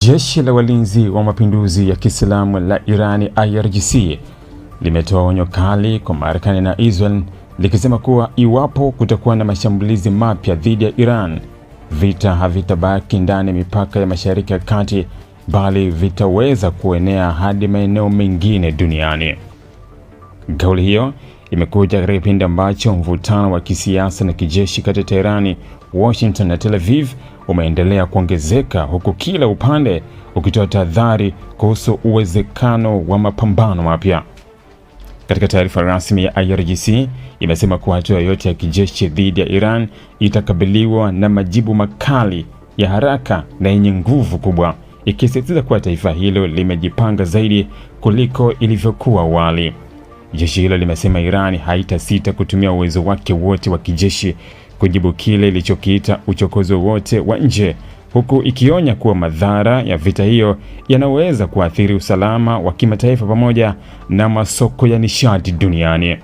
Jeshi la Walinzi wa Mapinduzi ya Kiislamu la Irani IRGC limetoa onyo kali kwa Marekani na Israel likisema kuwa iwapo kutakuwa na mashambulizi mapya dhidi ya Iran, vita havitabaki ndani ya mipaka ya Mashariki ya Kati bali vitaweza kuenea hadi maeneo mengine duniani. Kauli hiyo imekuja katika kipindi ambacho mvutano wa kisiasa na kijeshi kati ya Tehran, Washington na Tel Aviv umeendelea kuongezeka, huku kila upande ukitoa tahadhari kuhusu uwezekano wa mapambano mapya. Katika taarifa rasmi ya IRGC imesema kuwa hatua yoyote ya kijeshi dhidi ya Iran itakabiliwa na majibu makali ya haraka na yenye nguvu kubwa, ikisisitiza kuwa taifa hilo limejipanga zaidi kuliko ilivyokuwa awali. Jeshi hilo limesema Iran haitasita kutumia uwezo wake wote wa kijeshi kujibu kile ilichokiita uchokozi wote wa nje, huku ikionya kuwa madhara ya vita hiyo yanaweza kuathiri usalama wa kimataifa pamoja na masoko ya nishati duniani.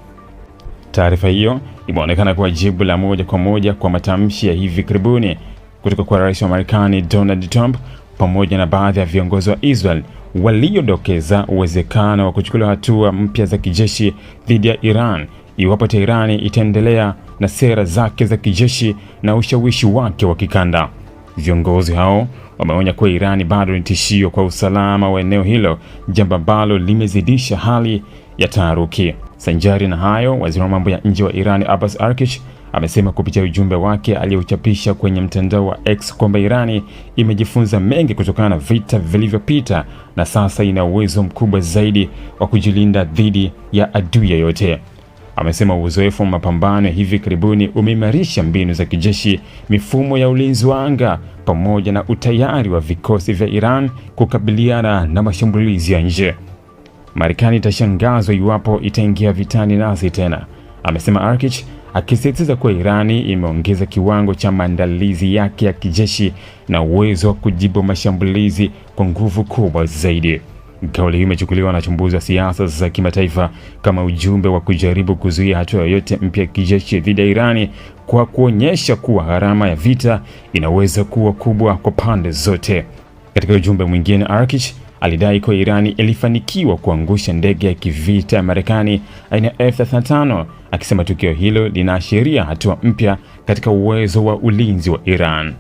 Taarifa hiyo imeonekana kuwa jibu la moja kwa moja kwa matamshi ya hivi karibuni kutoka kwa Rais wa Marekani Donald Trump pamoja na baadhi ya viongozi wa Israel waliodokeza uwezekano wa kuchukua hatua mpya za kijeshi dhidi ya Iran iwapo Tehran itaendelea na sera zake za kijeshi na ushawishi wake wa kikanda. Viongozi hao wameonya kuwa Iran bado ni tishio kwa usalama wa eneo hilo, jambo ambalo limezidisha hali ya taharuki. Sanjari na hayo, waziri wa mambo ya nje wa Iran Abbas Araghchi amesema kupitia ujumbe wake aliochapisha kwenye mtandao wa X kwamba Iran imejifunza mengi kutokana na vita vilivyopita na sasa ina uwezo mkubwa zaidi wa kujilinda dhidi ya adui yoyote. Amesema uzoefu wa mapambano hivi karibuni umeimarisha mbinu za kijeshi, mifumo ya ulinzi wa anga pamoja na utayari wa vikosi vya Iran kukabiliana na mashambulizi ya nje. Marekani itashangazwa iwapo itaingia vitani nasi tena, amesema Araghchi, akisisitiza kuwa Irani imeongeza kiwango cha maandalizi yake ya kijeshi na uwezo wa kujibu mashambulizi kwa nguvu kubwa zaidi. Kauli hii imechukuliwa na wachambuzi wa siasa za kimataifa kama ujumbe wa kujaribu kuzuia hatua yoyote mpya ya kijeshi dhidi ya Irani, kwa kuonyesha kuwa gharama ya vita inaweza kuwa kubwa kwa pande zote. Katika ujumbe mwingine, Araghchi alidai kuwa Irani ilifanikiwa kuangusha ndege ya kivita ya Marekani aina ya F-35, akisema tukio hilo linaashiria hatua mpya katika uwezo wa ulinzi wa Iran.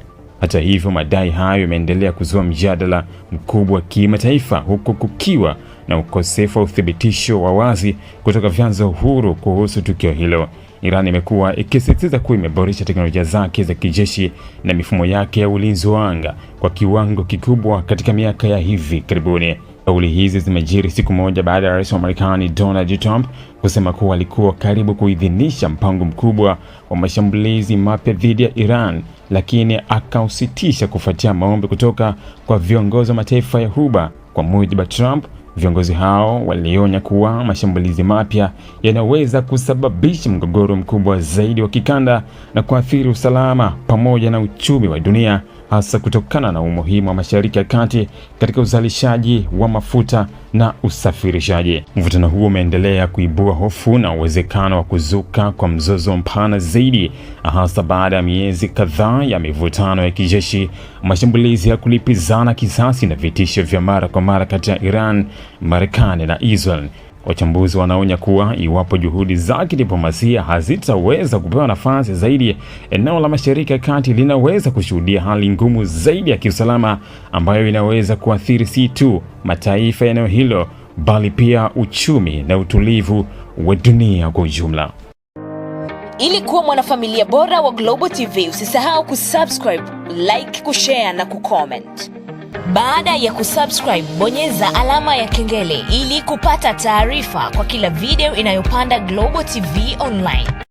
Hata hivyo, madai hayo yameendelea kuzua mjadala mkubwa kimataifa, huku kukiwa na ukosefu wa uthibitisho wa wazi kutoka vyanzo huru kuhusu tukio hilo. Iran imekuwa ikisisitiza kuwa imeboresha teknolojia zake za kijeshi na mifumo yake ya ulinzi wa anga kwa kiwango kikubwa katika miaka ya hivi karibuni. Kauli hizi zimejiri siku moja baada ya Rais wa Marekani Donald Trump kusema kuwa alikuwa karibu kuidhinisha mpango mkubwa wa mashambulizi mapya dhidi ya Iran, lakini akausitisha kufuatia maombi kutoka kwa viongozi wa mataifa ya Ghuba. Kwa mujibu wa Trump, viongozi hao walionya kuwa mashambulizi mapya yanaweza kusababisha mgogoro mkubwa zaidi wa kikanda na kuathiri usalama pamoja na uchumi wa dunia, hasa kutokana na umuhimu wa Mashariki ya Kati katika uzalishaji wa mafuta na usafirishaji. Mvutano huo umeendelea kuibua hofu na uwezekano wa kuzuka kwa mzozo mpana zaidi, hasa baada ya miezi kadhaa ya mivutano ya kijeshi, mashambulizi ya kulipizana kisasi na vitisho vya mara kwa mara kati ya Iran, Marekani na Israel. Wachambuzi wanaonya kuwa iwapo juhudi za kidiplomasia hazitaweza kupewa nafasi zaidi, eneo la Mashariki ya Kati linaweza kushuhudia hali ngumu zaidi ya kiusalama ambayo inaweza kuathiri si tu mataifa ya eneo hilo bali pia uchumi na utulivu wa dunia kwa ujumla. Ili kuwa mwanafamilia bora wa Global TV, usisahau kusubscribe, like, kushare na kucomment. Baada ya kusubscribe, bonyeza alama ya kengele ili kupata taarifa kwa kila video inayopanda Global TV Online.